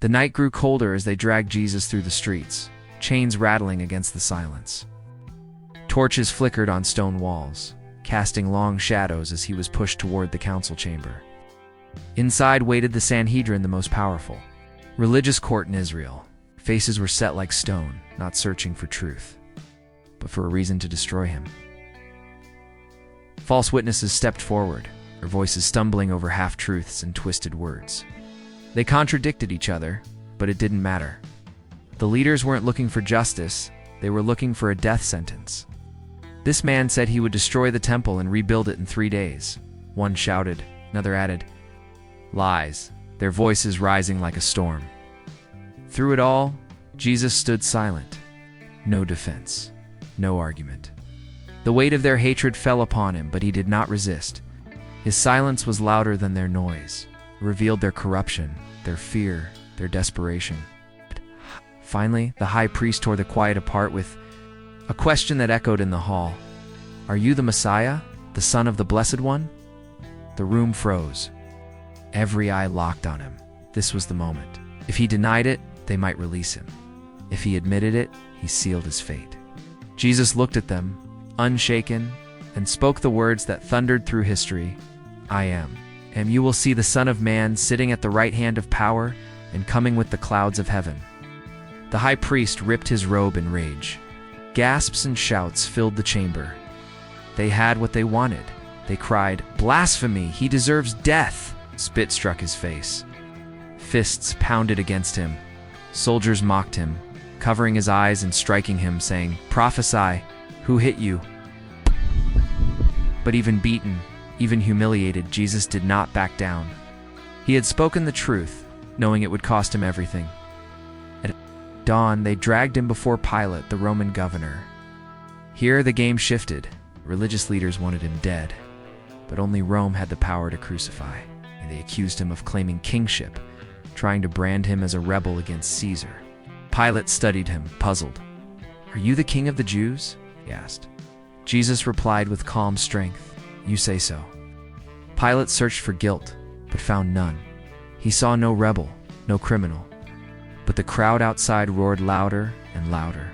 The night grew colder as they dragged Jesus through the streets, chains rattling against the silence. Torches flickered on stone walls, casting long shadows as he was pushed toward the council chamber. Inside waited the Sanhedrin, the most powerful religious court in Israel. Faces were set like stone, not searching for truth, but for a reason to destroy him. False witnesses stepped forward, their voices stumbling over half-truths and twisted words. They contradicted each other, but it didn't matter. The leaders weren't looking for justice, they were looking for a death sentence. This man said he would destroy the temple and rebuild it in 3 days. One shouted, another added, "Lies," their voices rising like a storm. Through it all, Jesus stood silent. No defense, no argument. The weight of their hatred fell upon him, but he did not resist. His silence was louder than their noise, revealed their corruption, their fear, their desperation. Finally, the high priest tore the quiet apart with a question that echoed in the hall. "Are you the Messiah, the Son of the Blessed One?" The room froze. Every eye locked on him. This was the moment. If he denied it, they might release him. If he admitted it, he sealed his fate. Jesus looked at them, unshaken, and spoke the words that thundered through history, "I am. And you will see the Son of Man sitting at the right hand of power and coming with the clouds of heaven." The high priest ripped his robe in rage. Gasps and shouts filled the chamber. They had what they wanted. They cried, "Blasphemy! He deserves death!" Spit struck his face. Fists pounded against him. Soldiers mocked him, covering his eyes and striking him, saying, "Prophesy! Who hit you?" But even beaten, even humiliated, Jesus did not back down. He had spoken the truth, knowing it would cost him everything. At dawn, they dragged him before Pilate, the Roman governor. Here the game shifted. Religious leaders wanted him dead, but only Rome had the power to crucify, and they accused him of claiming kingship, trying to brand him as a rebel against Caesar. Pilate studied him, puzzled. "Are you the king of the Jews?" he asked. Jesus replied with calm strength, "You say so." Pilate searched for guilt, but found none. He saw no rebel, no criminal. But the crowd outside roared louder and louder.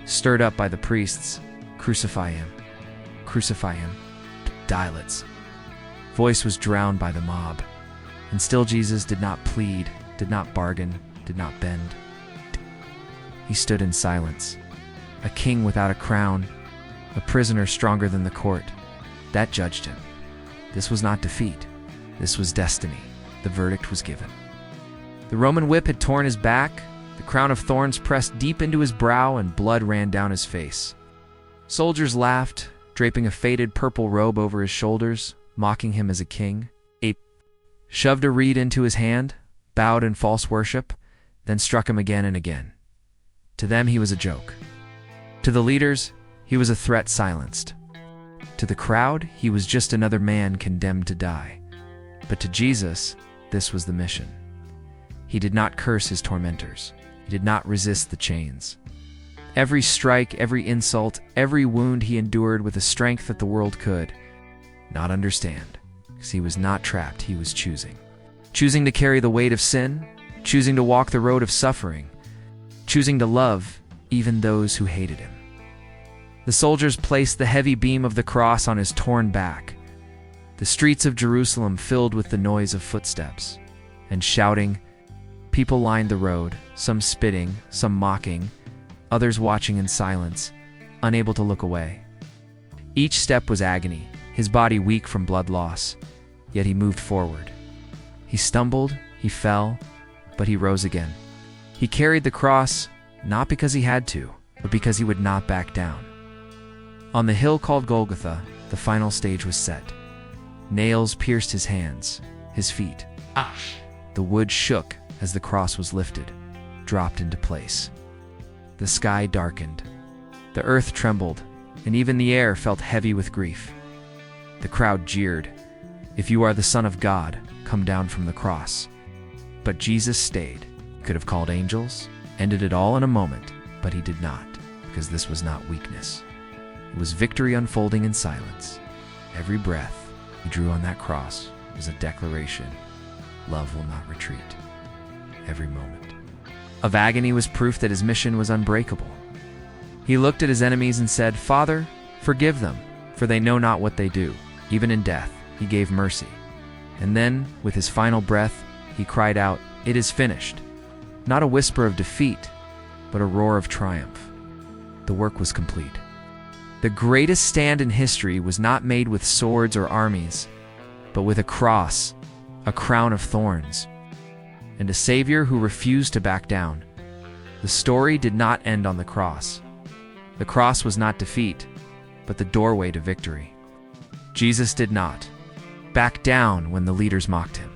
Stirred up by the priests, "Crucify him! Crucify him!" Pilate's voice was drowned by the mob. And still Jesus did not plead, did not bargain, did not bend. He stood in silence. A king without a crown, a prisoner stronger than the court. That judged him. This was not defeat. This was destiny. The verdict was given. The Roman whip had torn his back, the crown of thorns pressed deep into his brow, and blood ran down his face. Soldiers laughed, draping a faded purple robe over his shoulders, mocking him as a king. Ape shoved a reed into his hand, bowed in false worship, then struck him again and again. To them he was a joke. To the leaders, he was a threat silenced. To the crowd, he was just another man condemned to die. But to Jesus, this was the mission. He did not curse his tormentors. He did not resist the chains. Every strike, every insult, every wound he endured with a strength that the world could not understand, because he was not trapped, he was choosing. Choosing to carry the weight of sin, choosing to walk the road of suffering, choosing to love even those who hated him. The soldiers placed the heavy beam of the cross on his torn back. The streets of Jerusalem filled with the noise of footsteps and shouting. People lined the road, some spitting, some mocking, others watching in silence, unable to look away. Each step was agony, his body weak from blood loss, yet he moved forward. He stumbled, he fell, but he rose again. He carried the cross, not because he had to, but because he would not back down. On the hill called Golgotha, the final stage was set. Nails pierced his hands, his feet. The wood shook as the cross was lifted, dropped into place. The sky darkened. The earth trembled, and even the air felt heavy with grief. The crowd jeered, "If you are the Son of God, come down from the cross." But Jesus stayed. He could have called angels, ended it all in a moment, but he did not, because this was not weakness. It was victory unfolding in silence. Every breath he drew on that cross was a declaration. Love will not retreat. Every moment. of agony was proof that his mission was unbreakable. He looked at his enemies and said, "Father, forgive them, for they know not what they do." Even in death, he gave mercy. And then, with his final breath, he cried out, "It is finished." Not a whisper of defeat, but a roar of triumph. The work was complete. The greatest stand in history was not made with swords or armies, but with a cross, a crown of thorns, and a Savior who refused to back down. The story did not end on the cross. The cross was not defeat, but the doorway to victory. Jesus did not back down when the leaders mocked him.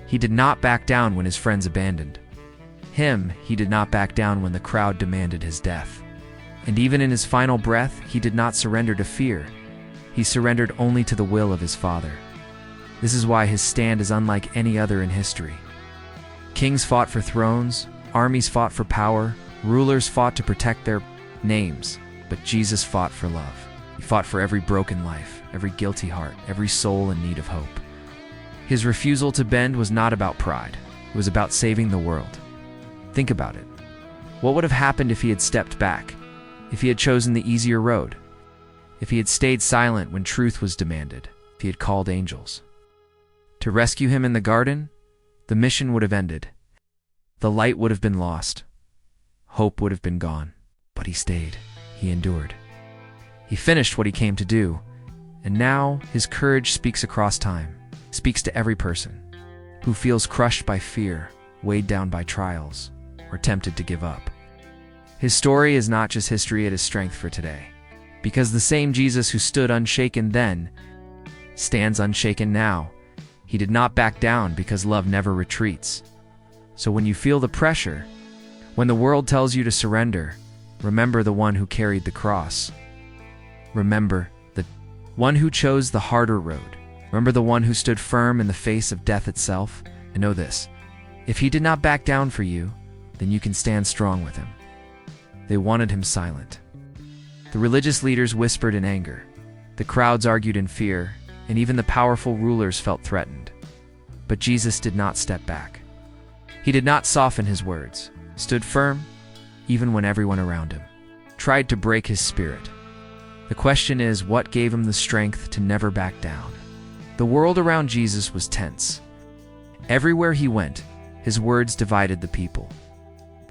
He did not back down when his friends abandoned him. He did not back down when the crowd demanded his death. And even in his final breath, he did not surrender to fear. He surrendered only to the will of his Father. This is why his stand is unlike any other in history. Kings fought for thrones, armies fought for power, rulers fought to protect their names, but Jesus fought for love. He fought for every broken life, every guilty heart, every soul in need of hope. His refusal to bend was not about pride. It was about saving the world. Think about it. What would have happened if he had stepped back? If he had chosen the easier road? If he had stayed silent when truth was demanded? If he had called angels to rescue him in the garden? The mission would have ended. The light would have been lost. Hope would have been gone. But he stayed. He endured. He finished what he came to do. And now his courage speaks across time, speaks to every person who feels crushed by fear, weighed down by trials, or tempted to give up. His story is not just history, it is strength for today. Because the same Jesus who stood unshaken then stands unshaken now. He did not back down because love never retreats. So when you feel the pressure, when the world tells you to surrender, remember the one who carried the cross. Remember the one who chose the harder road. Remember the one who stood firm in the face of death itself. And know this, if he did not back down for you, then you can stand strong with him. They wanted him silent. The religious leaders whispered in anger. The crowds argued in fear, and even the powerful rulers felt threatened. But Jesus did not step back. He did not soften his words, stood firm, even when everyone around him tried to break his spirit. The question is, what gave him the strength to never back down? The world around Jesus was tense. Everywhere he went, his words divided the people.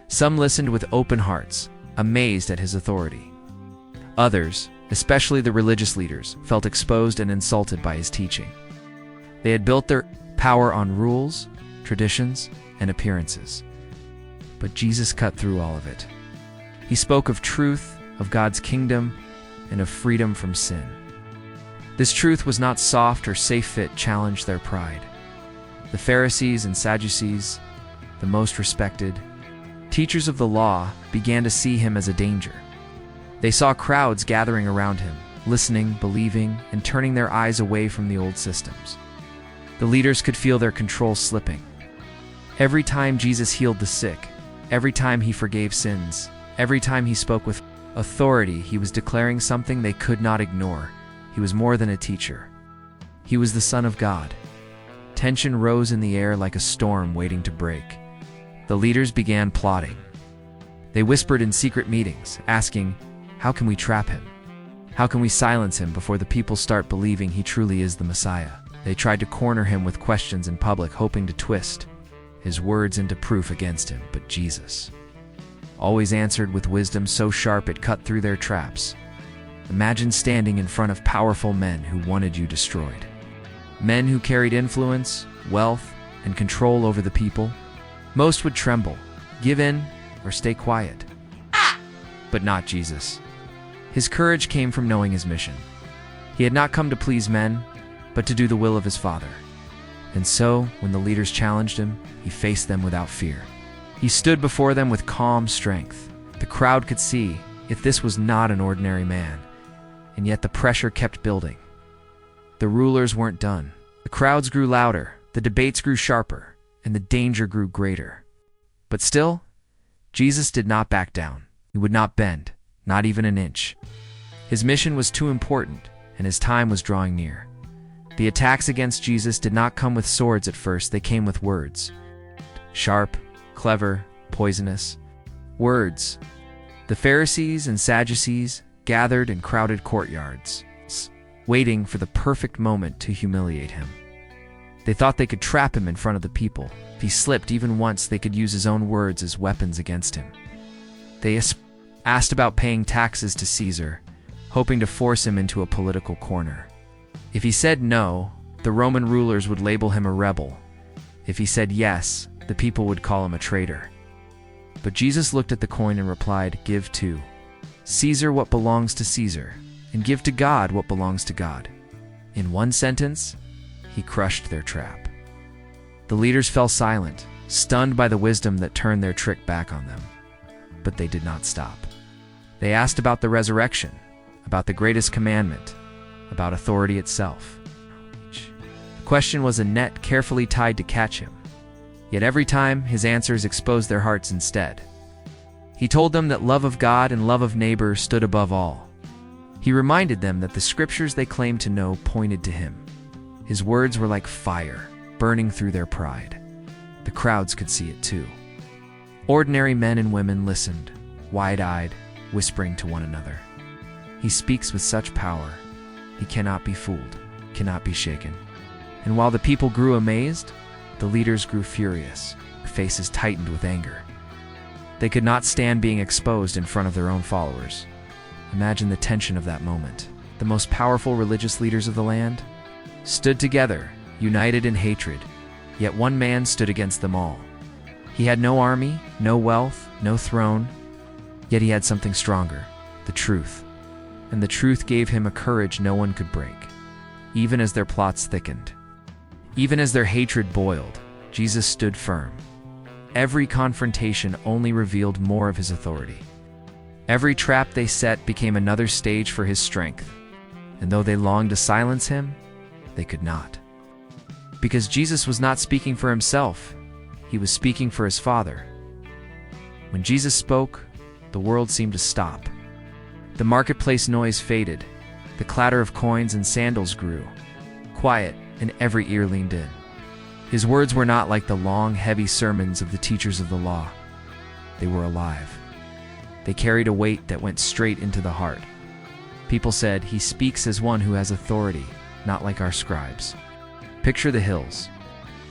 Some listened with open hearts, amazed at his authority. Others, especially the religious leaders, felt exposed and insulted by his teaching. They had built their power on rules, traditions, and appearances. But Jesus cut through all of it. He spoke of truth, of God's kingdom, and of freedom from sin. This truth was not soft or safe fit, challenged their pride. The Pharisees and Sadducees, the most respected teachers of the law, began to see him as a danger. They saw crowds gathering around him, listening, believing, and turning their eyes away from the old systems. The leaders could feel their control slipping. Every time Jesus healed the sick, every time he forgave sins, every time he spoke with authority, he was declaring something they could not ignore. He was more than a teacher. He was the Son of God. Tension rose in the air like a storm waiting to break. The leaders began plotting. They whispered in secret meetings, asking, "How can we trap him? How can we silence him before the people start believing he truly is the Messiah?" They tried to corner him with questions in public, hoping to twist his words into proof against him. But Jesus always answered with wisdom so sharp it cut through their traps. Imagine standing in front of powerful men who wanted you destroyed. Men who carried influence, wealth, and control over the people. Most would tremble, give in, or stay quiet. But not Jesus. His courage came from knowing his mission. He had not come to please men, but to do the will of his Father. And so, when the leaders challenged him, he faced them without fear. He stood before them with calm strength. The crowd could see if this was not an ordinary man, and yet the pressure kept building. The rulers weren't done. The crowds grew louder, the debates grew sharper, and the danger grew greater. But still, Jesus did not back down. He would not bend, not even an inch. His mission was too important, and his time was drawing near. The attacks against Jesus did not come with swords at first, they came with words. Sharp, clever, poisonous words. The Pharisees and Sadducees gathered in crowded courtyards, waiting for the perfect moment to humiliate him. They thought they could trap him in front of the people. If he slipped even once, they could use his own words as weapons against him. They asked about paying taxes to Caesar, hoping to force him into a political corner. If he said no, the Roman rulers would label him a rebel. If he said yes, the people would call him a traitor. But Jesus looked at the coin and replied, "Give to Caesar what belongs to Caesar, and give to God what belongs to God." In one sentence, he crushed their trap. The leaders fell silent, stunned by the wisdom that turned their trick back on them. But they did not stop. They asked about the resurrection, about the greatest commandment, about authority itself. The question was a net carefully tied to catch him. Yet every time, his answers exposed their hearts instead. He told them that love of God and love of neighbor stood above all. He reminded them that the scriptures they claimed to know pointed to him. His words were like fire, burning through their pride. The crowds could see it too. Ordinary men and women listened, wide-eyed, whispering to one another. He speaks with such power. He cannot be fooled, cannot be shaken. And while the people grew amazed, the leaders grew furious, their faces tightened with anger. They could not stand being exposed in front of their own followers. Imagine the tension of that moment. The most powerful religious leaders of the land stood together, united in hatred, yet one man stood against them all. He had no army, no wealth, no throne, yet he had something stronger, the truth. And the truth gave him a courage no one could break, even as their plots thickened. Even as their hatred boiled, Jesus stood firm. Every confrontation only revealed more of his authority. Every trap they set became another stage for his strength. And though they longed to silence him, they could not. Because Jesus was not speaking for himself, he was speaking for his Father. When Jesus spoke, the world seemed to stop. The marketplace noise faded. The clatter of coins and sandals grew. Quiet, and every ear leaned in. His words were not like the long, heavy sermons of the teachers of the law. They were alive. They carried a weight that went straight into the heart. People said, "He speaks as one who has authority, not like our scribes." Picture the hills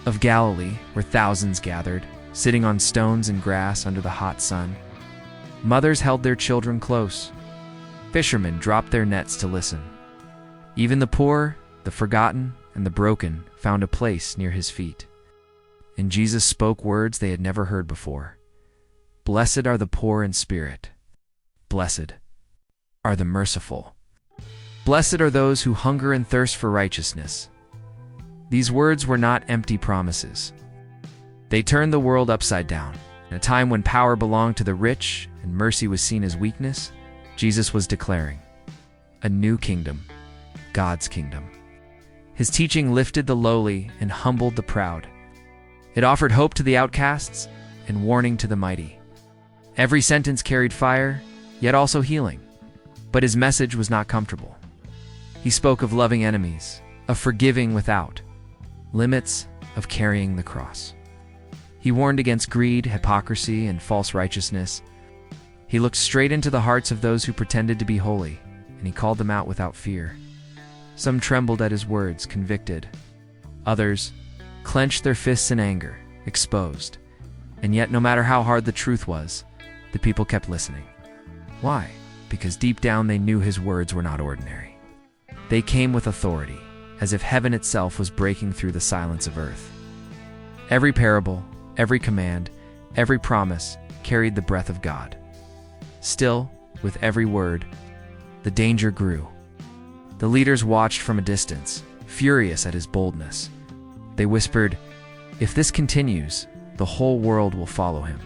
of Galilee, where thousands gathered, sitting on stones and grass under the hot sun. Mothers held their children close. Fishermen dropped their nets to listen. Even the poor, the forgotten, and the broken found a place near his feet. And Jesus spoke words they had never heard before. "Blessed are the poor in spirit. Blessed are the merciful. Blessed are those who hunger and thirst for righteousness." These words were not empty promises. They turned the world upside down. In a time when power belonged to the rich and mercy was seen as weakness, Jesus was declaring a new kingdom, God's kingdom. His teaching lifted the lowly and humbled the proud. It offered hope to the outcasts and warning to the mighty. Every sentence carried fire, yet also healing. But his message was not comfortable. He spoke of loving enemies, of forgiving without limits, of carrying the cross. He warned against greed, hypocrisy, and false righteousness. He looked straight into the hearts of those who pretended to be holy, and he called them out without fear. Some trembled at his words, convicted. Others clenched their fists in anger, exposed. And yet, no matter how hard the truth was, the people kept listening. Why? Because deep down they knew his words were not ordinary. They came with authority, as if heaven itself was breaking through the silence of earth. Every parable, every command, every promise carried the breath of God. Still, with every word, the danger grew. The leaders watched from a distance, furious at his boldness. They whispered, "If this continues, the whole world will follow him."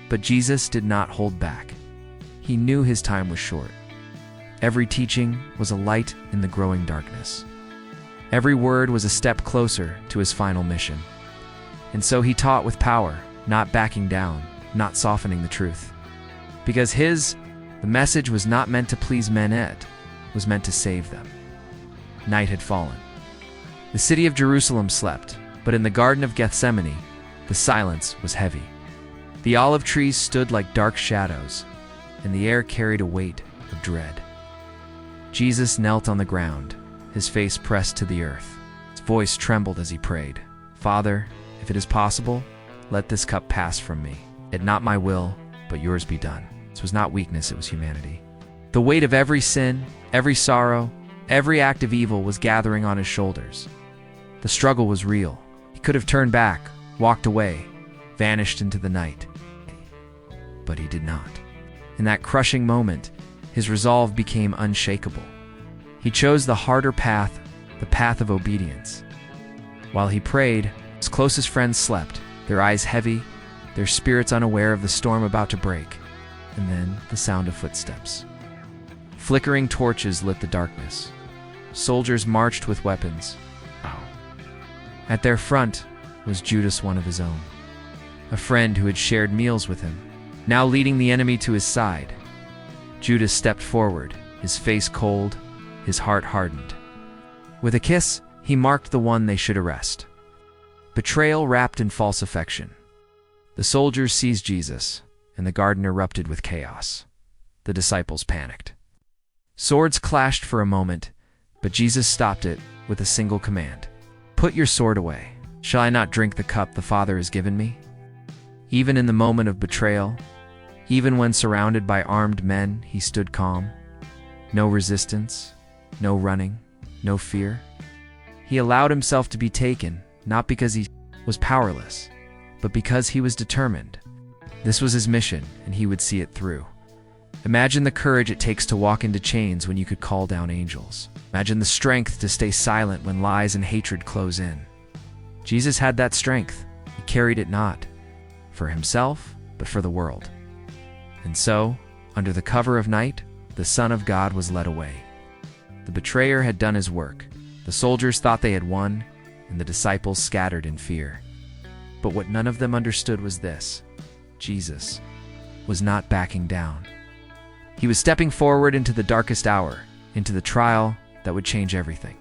But Jesus did not hold back. He knew his time was short. Every teaching was a light in the growing darkness. Every word was a step closer to his final mission. And so he taught with power, not backing down, not softening the truth. Because the message was not meant to please men, it was meant to save them. Night had fallen. The city of Jerusalem slept, but in the Garden of Gethsemane, the silence was heavy. The olive trees stood like dark shadows, and the air carried a weight of dread. Jesus knelt on the ground, his face pressed to the earth. His voice trembled as he prayed, "Father, if it is possible, let this cup pass from me. Yet not my will, but yours be done." This was not weakness, it was humanity. The weight of every sin, every sorrow, every act of evil was gathering on his shoulders. The struggle was real. He could have turned back, walked away, vanished into the night. But he did not. In that crushing moment, his resolve became unshakable. He chose the harder path, the path of obedience. While he prayed, his closest friends slept, their eyes heavy, their spirits unaware of the storm about to break. And then the sound of footsteps. Flickering torches lit the darkness. Soldiers marched with weapons. At their front was Judas, one of his own, a friend who had shared meals with him, now leading the enemy to his side. Judas stepped forward, his face cold, his heart hardened. With a kiss, he marked the one they should arrest. Betrayal wrapped in false affection. The soldiers seized Jesus, and the garden erupted with chaos. The disciples panicked. Swords clashed for a moment, but Jesus stopped it with a single command. "Put your sword away. Shall I not drink the cup the Father has given me?" Even in the moment of betrayal, even when surrounded by armed men, he stood calm. No resistance, no running, no fear. He allowed himself to be taken, not because he was powerless, but because he was determined. This was his mission, and he would see it through. Imagine the courage it takes to walk into chains when you could call down angels. Imagine the strength to stay silent when lies and hatred close in. Jesus had that strength. He carried it not for himself, but for the world. And so, under the cover of night, the Son of God was led away. The betrayer had done his work. The soldiers thought they had won, and the disciples scattered in fear. But what none of them understood was this: Jesus was not backing down. He was stepping forward into the darkest hour, into the trial that would change everything.